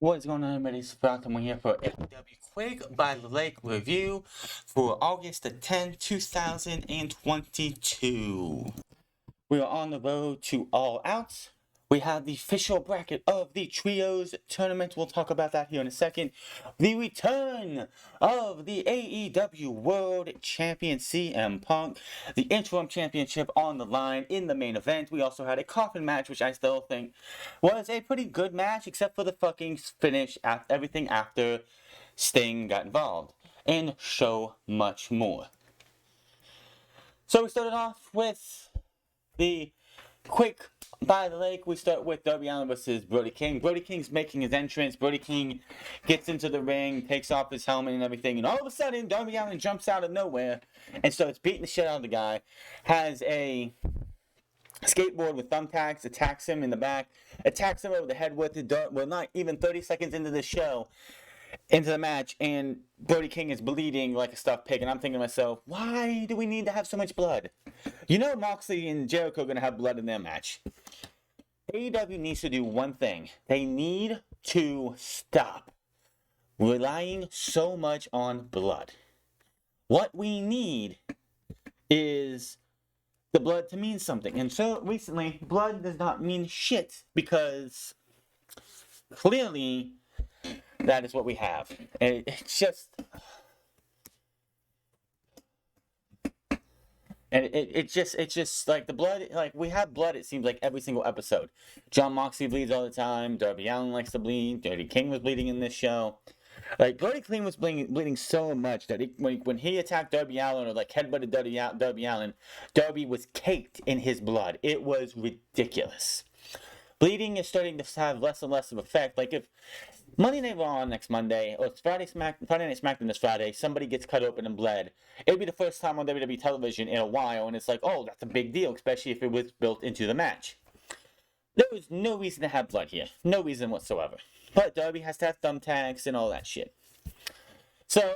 What is going on, everybody? It's Falcon. We're here for AEW Quick by the Lake review for August the 10th, 2022. We are on the road to All Out. We have the official bracket of the Trios tournament. We'll talk about that here in a second. The return of the AEW World Champion CM Punk. The interim championship on the line in the main event. We also had a coffin match, which I still think was a pretty good match, except for the fucking finish, everything after Sting got involved. And so much more. So we started off with the quick by the lake. We start with Darby Allin versus Brody King. Brody King's making his entrance. Brody King gets into the ring, takes off his helmet and everything, and all of a sudden Darby Allin jumps out of nowhere and starts beating the shit out of the guy. Has a skateboard with thumbtacks, attacks him in the back, attacks him over the head with the well, not even 30 seconds into the show, into the match, and Brody King is bleeding like a stuffed pig, and I'm thinking to myself, why do we need to have so much blood? You know Moxley and Jericho are going to have blood in their match. AEW needs to do one thing. They need to stop relying so much on blood. What we need is the blood to mean something. And so recently, blood does not mean shit, because clearly that is what we have. And it's just... And it's just like the blood, like we have blood, it seems like every single episode. John Moxley bleeds all the time. Darby Allin likes to bleed. Brody King was bleeding in this show. Like, Brody King was bleeding so much that when he attacked Darby Allin or like headbutted Darby Allin, Darby was caked in his blood. It was ridiculous. Bleeding is starting to have less and less of effect. Like if Monday Night Raw next Monday, or it's Friday Night SmackDown this Friday, somebody gets cut open and bled. It'd be the first time on WWE television in a while, and it's like, oh, that's a big deal, especially if it was built into the match. There was no reason to have blood here. No reason whatsoever. But Darby has to have thumbtacks and all that shit. So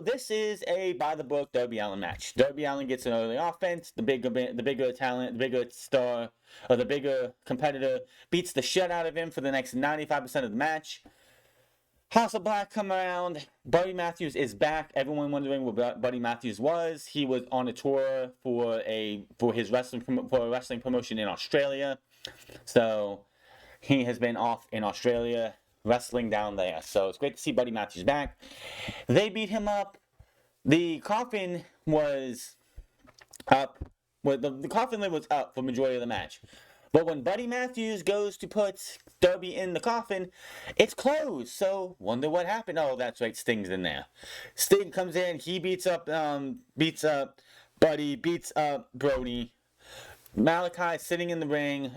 this is a by the book Darby Allin match. Darby Allin gets an early offense. The bigger talent, the bigger star, or the bigger competitor beats the shit out of him for the next 95% of the match. House of Black come around. Buddy Matthews is back. Everyone wondering where Buddy Matthews was. He was on a tour for a wrestling promotion in Australia. So he has been off in Australia wrestling down there. So it's great to see Buddy Matthews back. They beat him up. The coffin was up. Well, the coffin lid was up for the majority of the match. But when Buddy Matthews goes to put Darby in the coffin, it's closed. So wonder what happened. Oh, that's right, Sting's in there. Sting comes in. He beats up Buddy, beats up Brody. Malachi sitting in the ring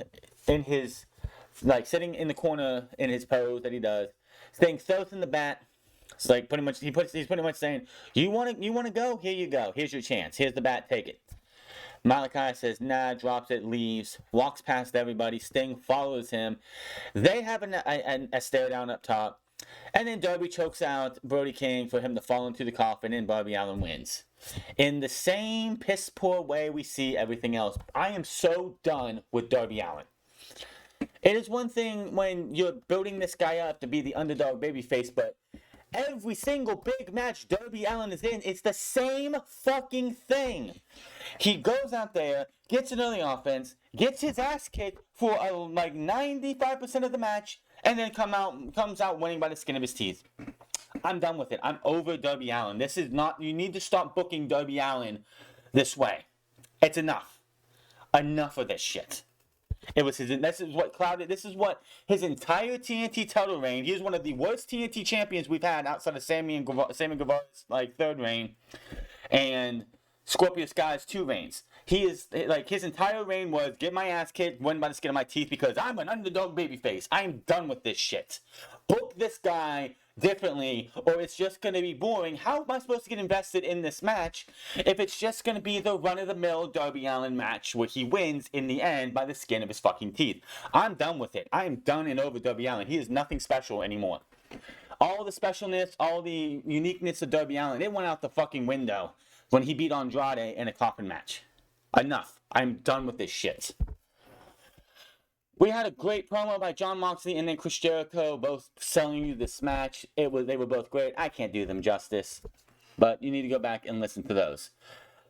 in his, like, sitting in the corner in his pose that he does. Sting throws in the bat. It's like pretty much he's pretty much saying, you want to go? Here you go. Here's your chance. Here's the bat. Take it. Malachi says nah, drops it, leaves, walks past everybody. Sting follows him. They have a stare down up top, and then Darby chokes out Brody King for him to fall into the coffin, and Darby Allin wins. In the same piss poor way we see everything else. I am so done with Darby Allin. It is one thing when you're building this guy up to be the underdog babyface, but every single big match Darby Allin is in, it's the same fucking thing. He goes out there, gets an early offense, gets his ass kicked for like 95% of the match, and then comes out winning by the skin of his teeth. I'm done with it. I'm over Darby Allin. This is not. You need to stop booking Darby Allin this way. It's enough. Enough of this shit. This is what his entire TNT title reign. He is one of the worst TNT champions we've had outside of Sammy Guevara's like third reign, and Scorpio Sky's 2 reigns. He is like his entire reign was get my ass kicked, win by the skin of my teeth because I'm an underdog babyface. I am done with this shit. Book this guy differently, or it's just going to be boring. How am I supposed to get invested in this match if it's just going to be the run-of-the-mill Darby Allin match where he wins in the end by the skin of his fucking teeth? I'm done with it. I am done and over Darby Allin. He is nothing special anymore. All the specialness, all the uniqueness of Darby Allin, it went out the fucking window when he beat Andrade in a coffin match. Enough. I'm done with this shit. We had a great promo by Jon Moxley and then Chris Jericho, both selling you this match. They were both great. I can't do them justice, but you need to go back and listen to those.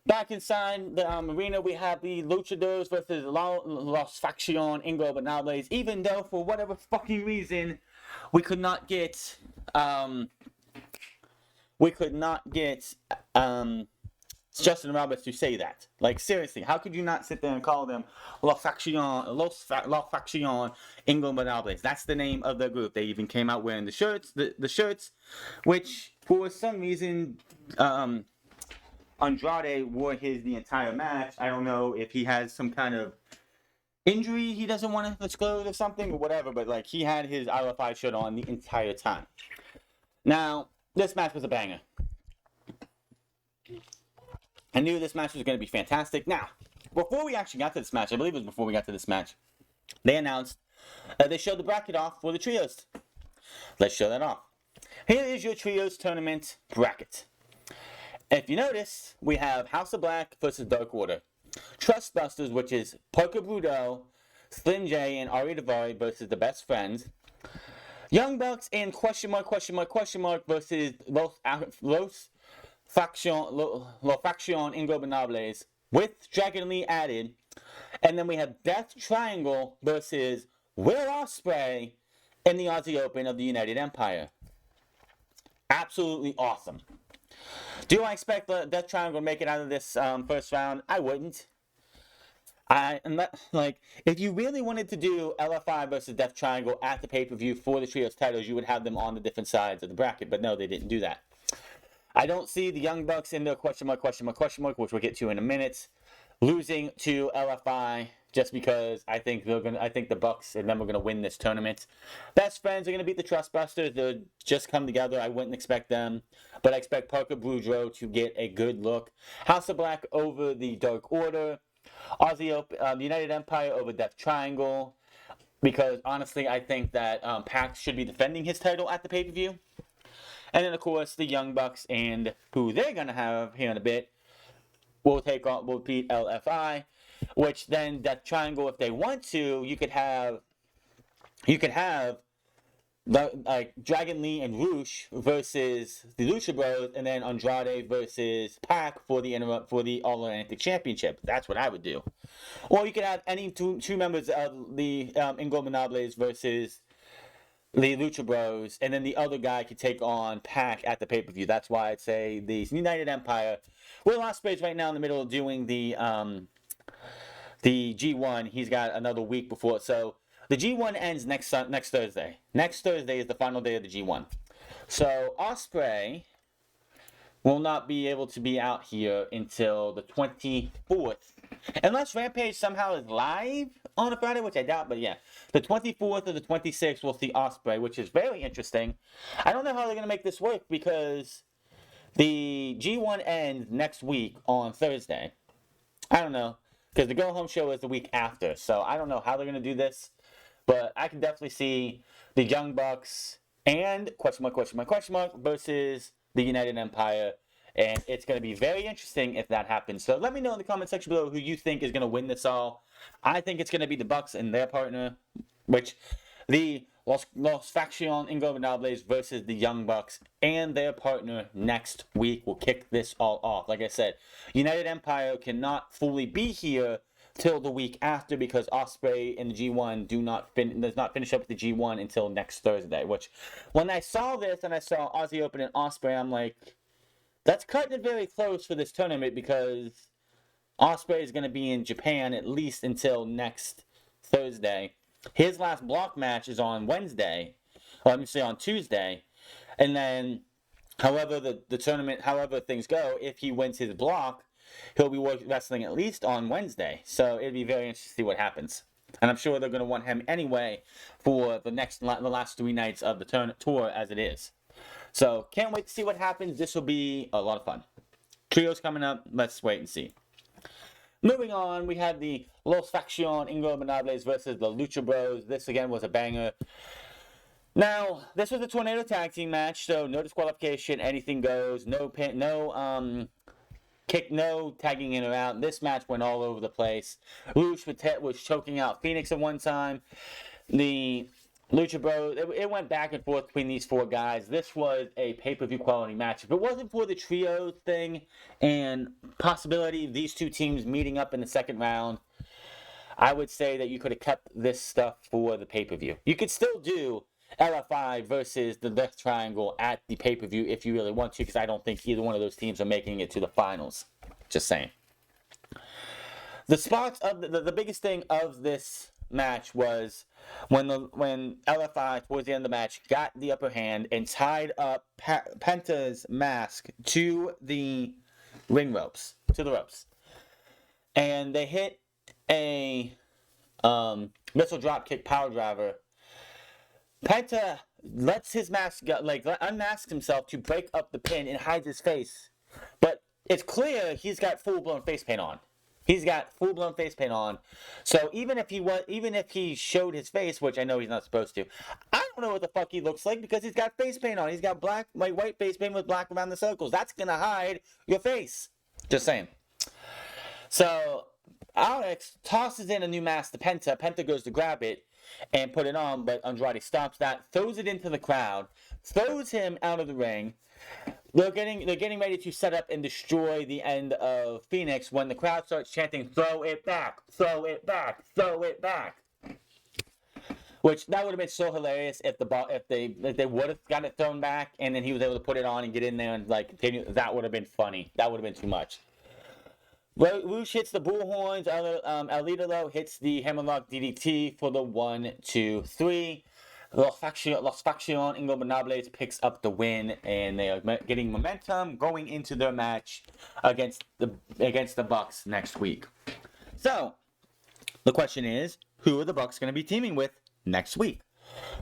Back inside the arena, we have the Luchadors versus Los Facción Ingobernables. Even though, for whatever fucking reason, we could not get Justin Roberts to say that. Like, seriously, how could you not sit there and call them Los Facción Ingobernables? That's the name of the group. They even came out wearing the shirts, which for some reason, Andrade wore his the entire match. I don't know if he has some kind of injury he doesn't want to disclose or something or whatever, but like he had his RFI shirt on the entire time. Now, this match was a banger. I knew this match was going to be fantastic. Now, before we actually got to this match, I believe it was before we got to this match, they announced they showed the bracket off for the trios. Let's show that off. Here is your trios tournament bracket. If you notice, we have House of Black versus Dark Order. Trustbusters, which is Parker Boudreaux, Slim J, and Ari Daivari versus the Best Friends. Young Bucks and question mark versus Los Facción Ingobernables with Dragon Lee added. And then we have Death Triangle versus Will Ospreay in the Aussie Open of the United Empire. Absolutely awesome. Do I expect the Death Triangle to make it out of this first round? I wouldn't. If you really wanted to do LFI versus Death Triangle at the pay-per-view for the trios titles, you would have them on the different sides of the bracket. But no, they didn't do that. I don't see the Young Bucks in their question mark, which we'll get to in a minute, losing to LFI just because I think the Bucks and them are gonna win this tournament. Best Friends are gonna beat the Trustbusters. They'll just come together. I wouldn't expect them, but I expect Parker Boudreaux to get a good look. House of Black over the Dark Order. Aussie Open, the United Empire over Death Triangle. Because honestly, I think that Pac should be defending his title at the pay-per-view. And then, of course, the Young Bucks and who they're going to have here in a bit will beat LFI, which then Death Triangle, if they want to, you could have Dragon Lee and Roosh versus the Lucha Bros, and then Andrade versus Pac for the All-Atlantic Championship. That's what I would do. Or you could have any two members of the Ingobernables versus the Lucha Bros, and then the other guy could take on Pac at the pay-per-view. That's why I'd say the United Empire. Will Ospreay's right now in the middle of doing the G1. He's got another week before. So the G1 ends next Thursday. Next Thursday is the final day of the G1. So Ospreay will not be able to be out here until the 24th. Unless Rampage somehow is live on a Friday, which I doubt, but yeah. The 24th or the 26th, we'll see Ospreay, which is very interesting. I don't know how they're going to make this work because the G1 ends next week on Thursday. I don't know, because the go-home show is the week after, so I don't know how they're going to do this, but I can definitely see the Young Bucks and question mark versus the United Empire. And it's going to be very interesting if that happens. So let me know in the comment section below who you think is going to win this all. I think it's going to be the Bucks and their partner, which the Los Facción Ingobernables versus the Young Bucks and their partner next week will kick this all off. Like I said, United Empire cannot fully be here till the week after because Ospreay and the G1 does not finish up the G1 until next Thursday. Which, when I saw this and I saw Aussie Open and Ospreay, I'm like, that's cutting it very close for this tournament because Ospreay is going to be in Japan at least until next Thursday. His last block match is on Wednesday. Well, let me say on Tuesday. And then, however however things go, if he wins his block, he'll be wrestling at least on Wednesday. So it'll be very interesting to see what happens. And I'm sure they're going to want him anyway for the last 3 nights of the tour as it is. So, can't wait to see what happens. This will be a lot of fun. Trios coming up. Let's wait and see. Moving on, we had the Los Facción Ingobernables versus the Lucha Bros. This, again, was a banger. Now, this was a Tornado Tag Team match, so no disqualification, anything goes. No kick, no tagging in or out. This match went all over the place. Luch was choking out Phoenix at one time. The Lucha Bros, it went back and forth between these four guys. This was a pay-per-view quality match. If it wasn't for the trio thing and possibility of these two teams meeting up in the second round, I would say that you could have kept this stuff for the pay-per-view. You could still do LFI versus the Death Triangle at the pay-per-view if you really want to, because I don't think either one of those teams are making it to the finals. Just saying. The spots of the biggest thing of this match was when LFI towards the end of the match got the upper hand and tied up Penta's mask to the ring ropes, to the ropes, and they hit a missile dropkick power driver. Penta lets his mask go, unmasks himself to break up the pin and hides his face, but it's clear he's got full-blown face paint on. He's got full-blown face paint on. So even if he showed his face, which I know he's not supposed to, I don't know what the fuck he looks like because he's got face paint on. He's got white face paint with black around the circles. That's gonna hide your face. Just saying. So Alex tosses in a new mask to Penta. Penta goes to grab it and put it on, but Andrade stops that, throws it into the crowd, throws him out of the ring. They're getting ready to set up and destroy the end of Phoenix when the crowd starts chanting, "Throw it back! Throw it back! Throw it back!" Which that would have been so hilarious if they would have got it thrown back and then he was able to put it on and get in there and continue. That would have been funny. That would have been too much. Luch hits the bullhorns. El Idolo hits the hammerlock DDT for the 1, 2, 3. Los Facción Ingobernables picks up the win, and they are getting momentum going into their match against the Bucks next week. So, the question is, who are the Bucks going to be teaming with next week?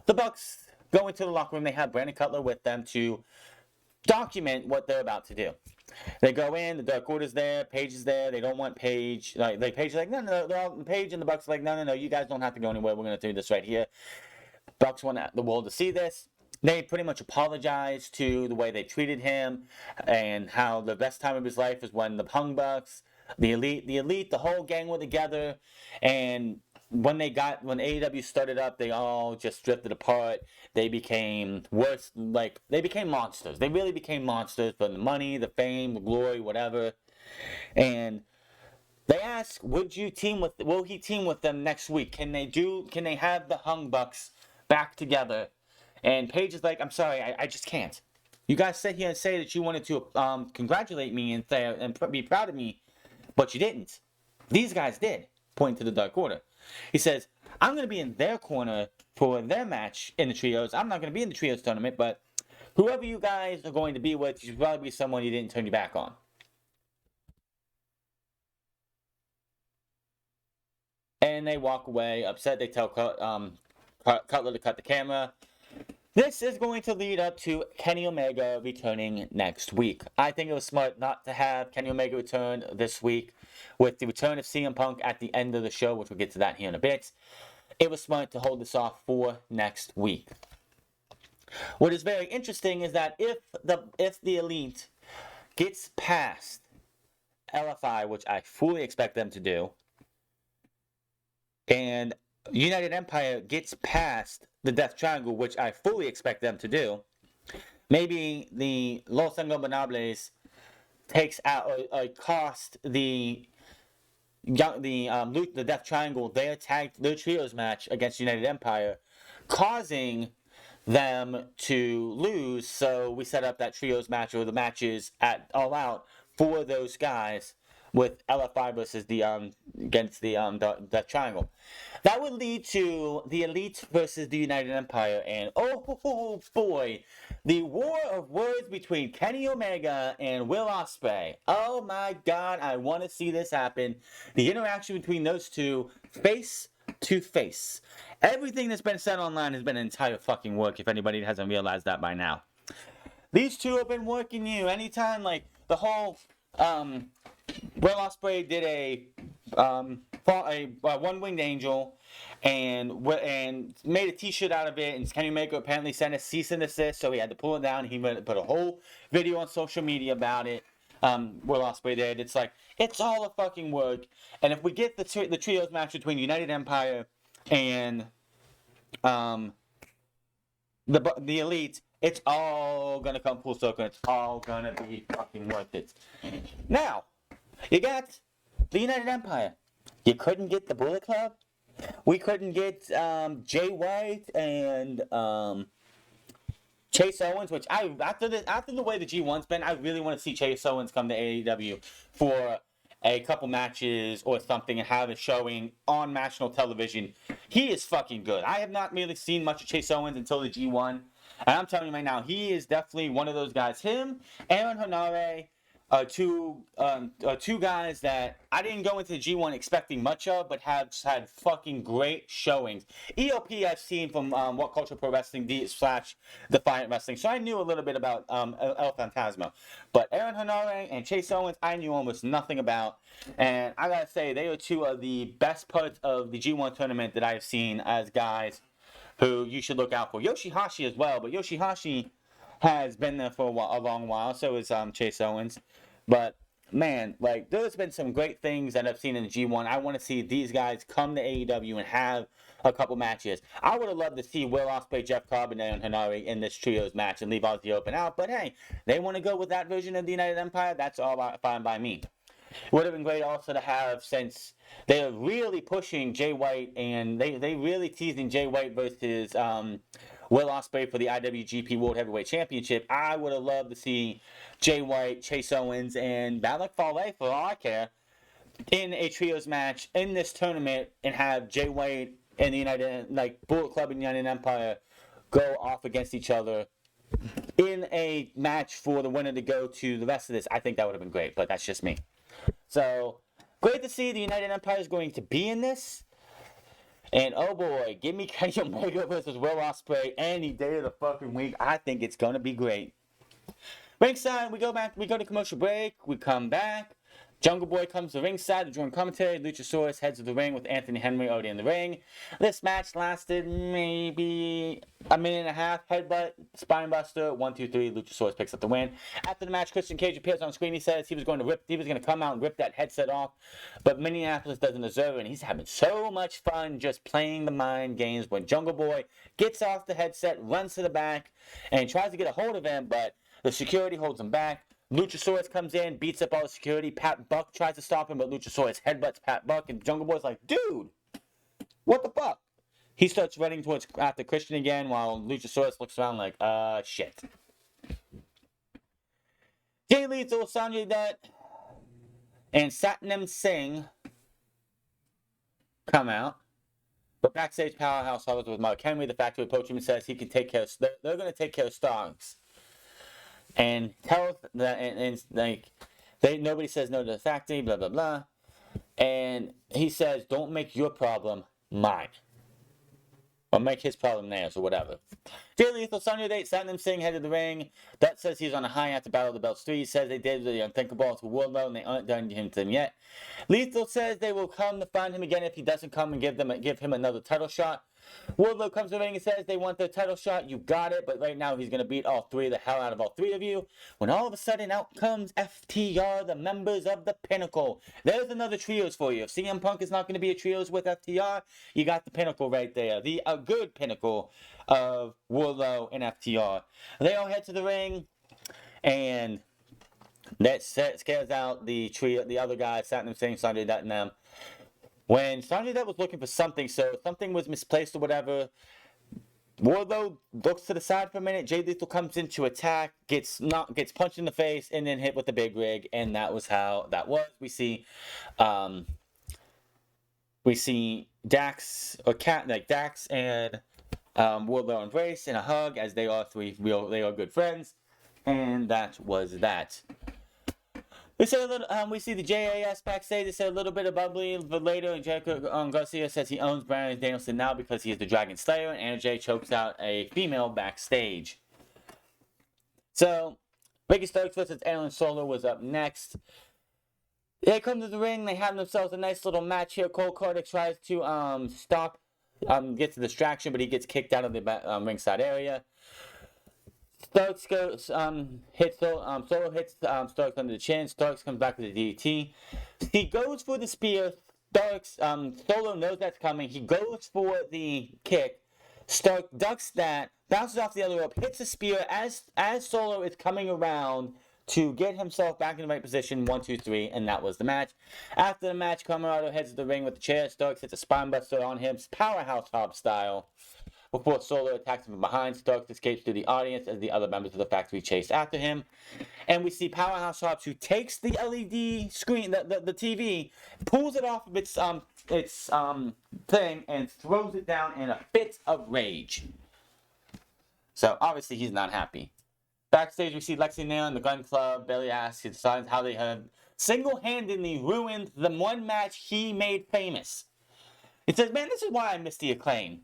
The Bucks go into the locker room. They have Brandon Cutler with them to document what they're about to do. They go in, the Dark Order's there, Paige is there. They don't want Paige. Paige is like, no. Paige and the Bucks are like, no. You guys don't have to go anywhere. We're going to do this right here. Bucks want the world to see this. They pretty much apologized to the way they treated him and how the best time of his life is when the Hung Bucks, the elite, the whole gang were together. And when AEW started up, they all just drifted apart. They became worse. They became monsters. They really became monsters for the money, the fame, the glory, whatever. And they ask, will he team with them next week? Can they have the Hung Bucks back together? And Paige is like, I'm sorry, I just can't. You guys sit here and say that you wanted to congratulate me and be proud of me, but you didn't. These guys did, pointing to the Dark Order. He says, I'm going to be in their corner for their match in the trios. I'm not going to be in the trios tournament, but whoever you guys are going to be with, you should probably be someone you didn't turn your back on. And they walk away upset. They tell Cutler to cut the camera. This is going to lead up to Kenny Omega returning next week. I think it was smart not to have Kenny Omega return this week with the return of CM Punk at the end of the show, which we'll get to that here in a bit. It was smart to hold this off for next week. What is very interesting is that if the Elite gets past LFI, which I fully expect them to do, and United Empire gets past the Death Triangle, which I fully expect them to do, maybe the Los Ingobernables takes out or cost the Death Triangle their trios match against United Empire, causing them to lose. So we set up that trios match or the matches at All Out for those guys with LFI versus against the Death Triangle. That would lead to the Elite versus the United Empire, and oh boy, the war of words between Kenny Omega and Will Ospreay. Oh my God, I want to see this happen. The interaction between those two, face to face. Everything that's been said online has been an entire fucking work, if anybody hasn't realized that by now. These two have been working you anytime, the whole Will Ospreay did a one-winged angel and made a T-shirt out of it, and Kenny Omega apparently sent a cease and desist, so he had to pull it down. He put a whole video on social media about it. Will Ospreay did. It's like, it's all a fucking work. And if we get the trios match between United Empire and the Elite, it's all gonna come full circle. It's all gonna be fucking worth it. Now, you got the United Empire. You couldn't get the Bullet Club. We couldn't get Jay White and Chase Owens, which after the way the G1's been, I really want to see Chase Owens come to AEW for a couple matches or something and have a showing on national television. He is fucking good. I have not really seen much of Chase Owens until the G1. And I'm telling you right now, he is definitely one of those guys. Him, Aaron Henare, two guys that I didn't go into the G1 expecting much of, but have had fucking great showings. EOP I've seen from What Culture Pro Wrestling / Defiant Wrestling, so I knew a little bit about El Fantasma. But Aaron Henare and Chase Owens, I knew almost nothing about. And I gotta say, they are two of the best parts of the G1 tournament that I have seen as guys who you should look out for. Yoshihashi as well, but Yoshihashi has been there for a long while. So is Chase Owens. But man, like, there's been some great things that I've seen in the G1. I want to see these guys come to AEW and have a couple matches. I would have loved to see Will Ospreay, Jeff Cobb, and Henare in this trios match and leave Aussie Open out. But hey, they want to go with that version of the United Empire. That's all fine by me. Would have been great also to have, since they're really pushing Jay White and they really teasing Jay White versus Will Ospreay for the IWGP World Heavyweight Championship. I would have loved to see Jay White, Chase Owens, and Malik Fale, for all I care, in a trios match in this tournament and have Jay White and the United, like Bullet Club and United Empire, go off against each other in a match for the winner to go to the rest of this. I think that would have been great, but that's just me. So, great to see the United Empire is going to be in this. And oh boy, give me Kenny Omega versus Will Ospreay any day of the fucking week. I think it's going to be great. Ringside, we go to commercial break. We come back. Jungle Boy comes to ringside to join commentary. Luchasaurus heads to the ring with Anthony Henry already in the ring. This match lasted maybe a minute and a half. Headbutt, spinebuster, 1, 2, 3. Luchasaurus picks up the win. After the match, Christian Cage appears on screen. He says he was going to come out and rip that headset off, but Minneapolis doesn't deserve it. And he's having so much fun just playing the mind games when Jungle Boy gets off the headset, runs to the back, and tries to get a hold of him, but the security holds him back. Luchasaurus comes in, beats up all the security. Pat Buck tries to stop him, but Luchasaurus headbutts Pat Buck, and Jungle Boy's like, dude, what the fuck? He starts running after Christian again, while Luchasaurus looks around like, shit. Jay Lethal, Sanjay Dutt, and Satnam Singh come out. But backstage, Powerhouse hovers with Mark Henry. The factory approaches him and says he can take care of... They're going to take care of Starks. And tells that, and like, nobody says no to the factory, blah, blah, blah. And he says, don't make your problem mine. Or make his problem theirs, or whatever. Jay Lethal, Sunday date, Satnam Singh headed the ring. Dutt says he's on a high after Battle of the Belts 3. He says they did the unthinkable to Wardlow, and they aren't done to him yet. Lethal says they will come to find him again if he doesn't come and give him another title shot. Wardlow comes to the ring and says they want their title shot. You got it, but right now he's going to beat the hell out of all three of you. When all of a sudden out comes FTR, the members of the Pinnacle. There's another trios for you. If CM Punk is not going to be a trios with FTR, you got the Pinnacle right there. The good Pinnacle of Wardlow and FTR. They all head to the ring, and that scares out the other guys, Satnam Singh, Sanjay Dutt, and them. When Sanjay Dutt was looking for something, so something was misplaced or whatever, Wardlow looks to the side for a minute. Jay Lethal comes in to attack, gets punched in the face, and then hit with the big rig, and that was how that was. We see Dax and Wardlow embrace in a hug as they are good friends, and that was that. We see the JAS backstage. They say a little bit of bubbly, but later Garcia says he owns Bryan Danielson now because he is the Dragon Slayer, and Anna Jay chokes out a female backstage. So, Ricky Starks versus Aaron Solo was up next. They come to the ring. They have themselves a nice little match here. Cole Kardick tries to gets a distraction, but he gets kicked out of the ringside area. Starks goes, Solo hits Starks under the chin. Starks comes back with the DDT. He goes for the spear. Starks, Solo knows that's coming. He goes for the kick. Stark ducks that, bounces off the other rope, hits a spear as Solo is coming around to get himself back in the right position. 1, 2, 3, and that was the match. After the match, Camarado heads to the ring with the chair. Starks hits a spinebuster on him, powerhouse hop style. Before Solo attacks him from behind, Starks escapes through the audience as the other members of the factory chase after him. And we see Powerhouse Hobbs, who takes the LED screen, the TV, pulls it off of its thing, and throws it down in a fit of rage. So obviously he's not happy. Backstage, we see Lexi Nail and the Gun Club. Billy asks his sons how they have single-handedly ruined the one match he made famous. He says, "Man, this is why I missed the Acclaim."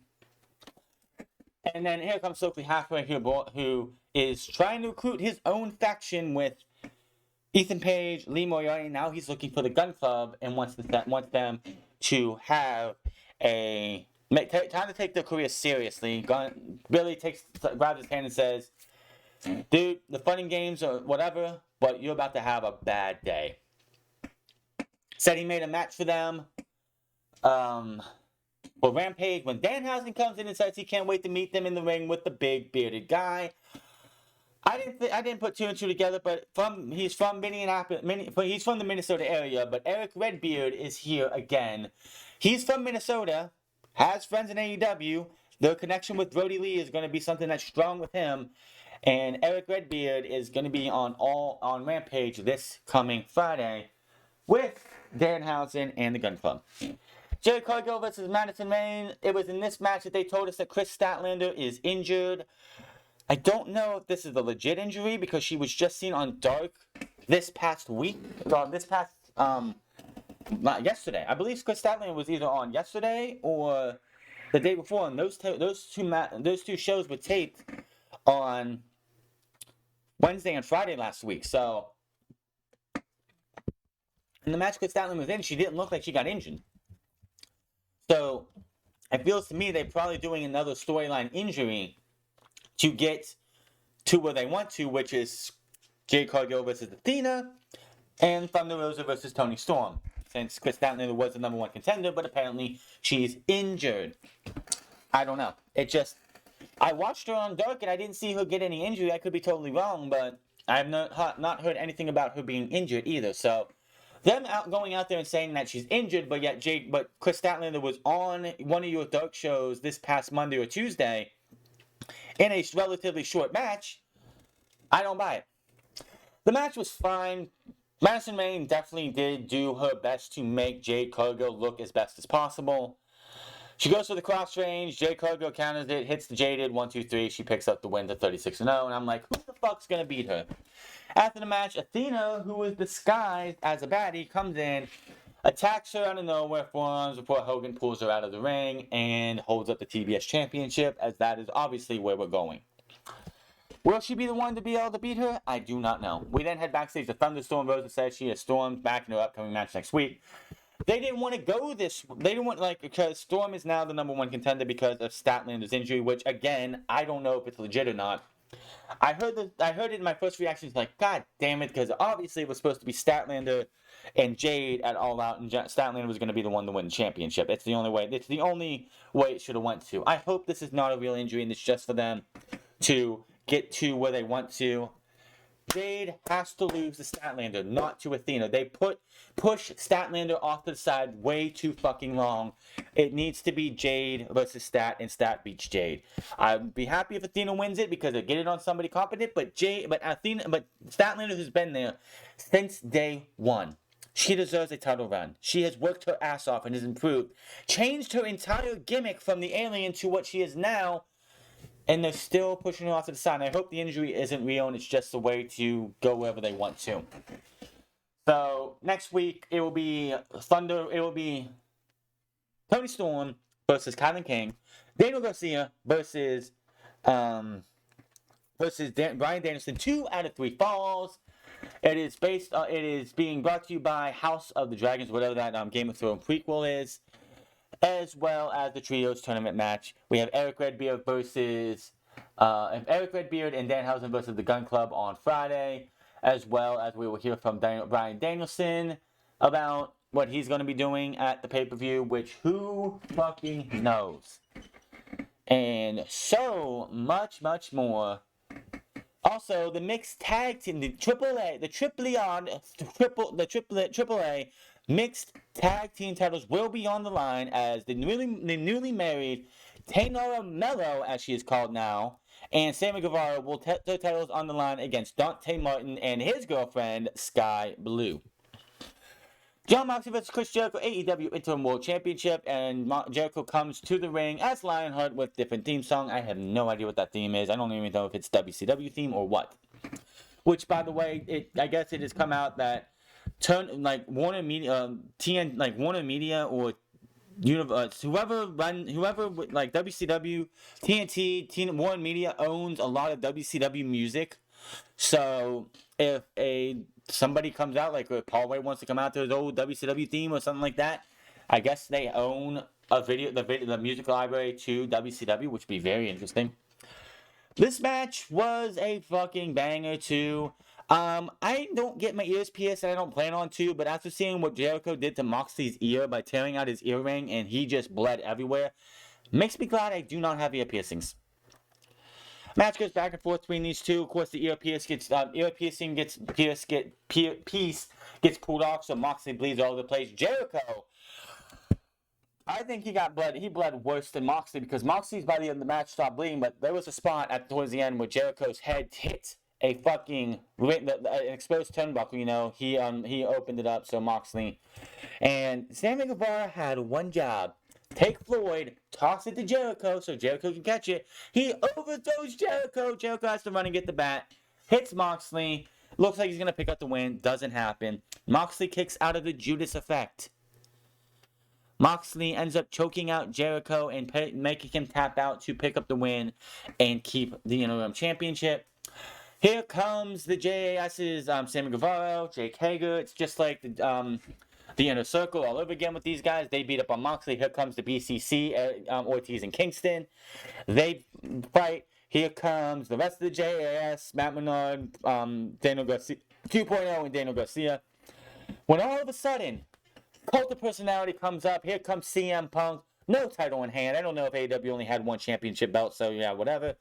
And then here comes Stokely halfway here, who is trying to recruit his own faction with Ethan Page, Lee Moriarty. Now he's looking for the Gun Club and wants them to have time to take their career seriously. Billy grabs his hand and says, "Dude, the fun and games or whatever, but you're about to have a bad day." Said he made a match for them. For Rampage, when Danhausen comes in and says he can't wait to meet them in the ring with the big bearded guy. I didn't put 2 and 2 together, but he's from he's from the Minnesota area, but Eric Redbeard is here again. He's from Minnesota, has friends in AEW. Their connection with Brody Lee is going to be something that's strong with him, and Eric Redbeard is going to be on Rampage this coming Friday with Danhausen and the Gun Club. Jerry Cargill versus Madison Rayne. It was in this match that they told us that Chris Statlander is injured. I don't know if this is a legit injury because she was just seen on Dark this past week. Not yesterday. I believe Chris Statlander was either on yesterday or the day before, and those two shows were taped on Wednesday and Friday last week. So, in the match Chris Statlander was in, she didn't look like she got injured. So, it feels to me they're probably doing another storyline injury to get to where they want to, which is Jade Cargill versus Athena and Thunder Rosa versus Toni Storm. Since Chris Statlander was the number 1 contender, but apparently she's injured. I don't know. I watched her on Dark and I didn't see her get any injury. I could be totally wrong, but I have not heard anything about her being injured either. So, them going out there and saying that she's injured, but Chris Statlander was on one of your Dark shows this past Monday or Tuesday in a relatively short match, I don't buy it. The match was fine. Madison Rayne definitely did do her best to make Jade Cargill look as best as possible. She goes for the cross range. Jade Cargill counters it, hits the Jaded 1, 2, 3. She picks up the win to 36-0, and I'm like, who the fuck's gonna beat her? After the match, Athena, who was disguised as a baddie, comes in, attacks her out of nowhere, forearms, before Hogan pulls her out of the ring and holds up the TBS Championship, as that is obviously where we're going. Will she be the one to be able to beat her? I do not know. We then head backstage to Thunderstorm. Rosa says she has Stormed back in her upcoming match next week. They didn't want to go because Storm is now the number 1 contender because of Statlander's injury, which, again, I don't know if it's legit or not. I heard it in my first reaction, it's like, God damn it, because obviously it was supposed to be Statlander and Jade at All Out, and Statlander was going to be the one to win the championship. It's the only way it should have went to. I hope this is not a real injury and it's just for them to get to where they want to. Jade has to lose to Statlander, not to Athena. They push Statlander off to the side way too fucking long. It needs to be Jade versus Stat, and Stat beats Jade. I'd be happy if Athena wins it because they get it on somebody competent. But Statlander has been there since day 1. She deserves a title run. She has worked her ass off and has improved, changed her entire gimmick from the alien to what she is now. And they're still pushing her off to the side. And I hope the injury isn't real and it's just a way to go wherever they want to. So, next week, it will be Toni Storm versus Kylan King. Daniel Garcia versus Bryan Danielson. 2 out of 3 falls. It is being brought to you by House of the Dragons, whatever that Game of Thrones prequel is. As well as the Trios tournament match. We have Eric Redbeard versus Eric Redbeard and Danhausen versus the Gun Club on Friday, as well as we will hear from Bryan Danielson about what he's going to be doing at the pay-per-view, which who fucking knows. And so much, much more. Also, the mixed tag team, the AAA mixed tag team titles will be on the line as the newly married Taynara Mello, as she is called now, and Sammy Guevara will take their titles on the line against Dante Martin and his girlfriend, Sky Blue. Jon Moxley vs. Chris Jericho, AEW Interim World Championship, and Jericho comes to the ring as Lionheart with different theme song. I have no idea what that theme is. I don't even know if it's WCW theme or what. Which, by the way, I guess it has come out that Warner Media, Warner Media or whoever like WCW, TNT, Warner Media owns a lot of WCW music. So if somebody comes out, like if Paul White wants to come out to his old WCW theme or something like that, I guess they own the music library to WCW, which would be very interesting. This match was a fucking banger too. I don't get my ears pierced, and I don't plan on to, but after seeing what Jericho did to Moxley's ear by tearing out his earring and he just bled everywhere, makes me glad I do not have ear piercings. Match goes back and forth between these two. Of course, the ear piece gets pulled off, so Moxley bleeds all over the place. Jericho, I think he bled worse than Moxley because Moxley's by the end of the match stopped bleeding, but there was a spot towards the end where Jericho's head hit a fucking an exposed turnbuckle. He opened it up, so Moxley and Sammy Guevara had one job. Take Floyd, toss it to Jericho so Jericho can catch it. He overthrows Jericho. Jericho has to run and get the bat. Hits Moxley. Looks like he's going to pick up the win. Doesn't happen. Moxley kicks out of the Judas effect. Moxley ends up choking out Jericho and making him tap out to pick up the win and keep the interim championship. Here comes the JAS's Sammy Guevara, Jake Hager. It's just like the Inner Circle all over again with these guys. They beat up on Moxley. Here comes the BCC, Ortiz and Kingston. They fight. Here comes the rest of the JAS, Matt Menard, Daniel Garcia 2.0 and Daniel Garcia. When all of a sudden, Cult of Personality comes up. Here comes CM Punk. No title in hand. I don't know if AEW only had one championship belt, so yeah, whatever.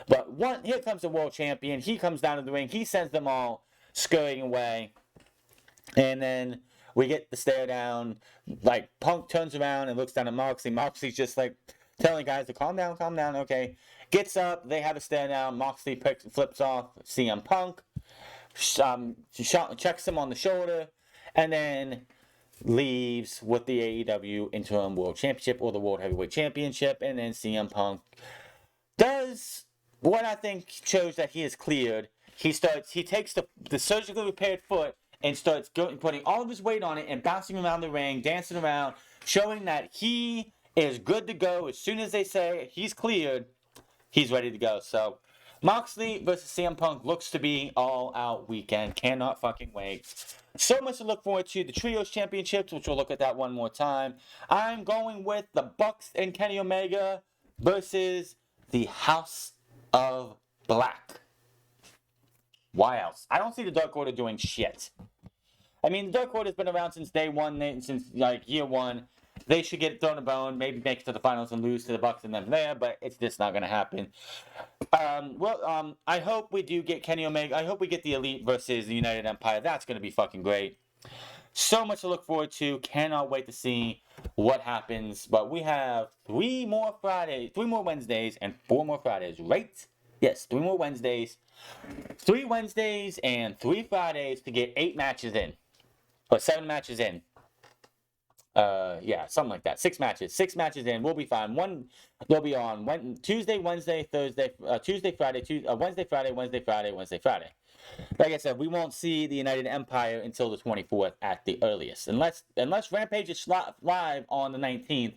But here comes the world champion. He comes down to the ring. He sends them all scurrying away. And then we get the stare down. Like, Punk turns around and looks down at Moxley. Moxley's just like telling guys to calm down, okay. Gets up. They have a stare down. Moxley flips off CM Punk. Checks him on the shoulder. And then leaves with the AEW Interim World Championship or the World Heavyweight Championship. And then CM Punk does what I think shows that he is cleared. He takes the surgically repaired foot and starts putting all of his weight on it and bouncing around the ring, dancing around, showing that he is good to go. As soon as they say he's cleared, he's ready to go. So, Moxley versus CM Punk looks to be all-out weekend. Cannot fucking wait. So much to look forward to. The Trios Championships, which we'll look at that one more time. I'm going with the Bucks and Kenny Omega versus the House of Black. Why else? I don't see the Dark Order doing shit. I mean, the Dark Order's been around since day one, since year one. They should get thrown a bone, maybe make it to the finals and lose to the Bucks and them there, but it's just not going to happen. I hope we do get Kenny Omega. I hope we get the Elite versus the United Empire. That's going to be fucking great. So much to look forward to. Cannot wait to see what happens. But we have 3 more Wednesdays, and 4 more Fridays, right? Yes, 3 more Wednesdays. 3 Wednesdays and 3 Fridays to get 8 matches in. Or 7 matches in. Yeah, something like that. 6 matches. 6 matches in. We'll be fine. They'll be on Tuesday, Wednesday, Thursday, Tuesday, Friday, Wednesday, Friday, Wednesday, Friday, Wednesday, Friday. Like I said, we won't see the United Empire until the 24th at the earliest. Unless Rampage is live on the 19th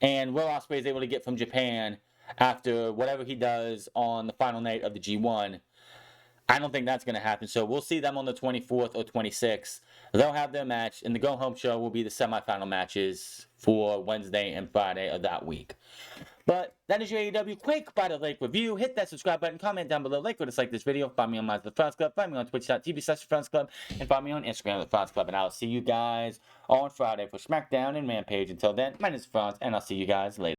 and Will Ospreay is able to get from Japan after whatever he does on the final night of the G1. I don't think that's going to happen. So we'll see them on the 24th or 26th. They'll have their match, and the go-home show will be the semifinal matches for Wednesday and Friday of that week. But that is your AEW Quake by the Lake review. Hit that subscribe button, comment down below, like or dislike this video. Find me on my The Frons Club, find me on twitch.tv/Frons Club, and find me on Instagram at Frons Club. And I'll see you guys on Friday for SmackDown and Rampage. Until then, my name is Frons, and I'll see you guys later.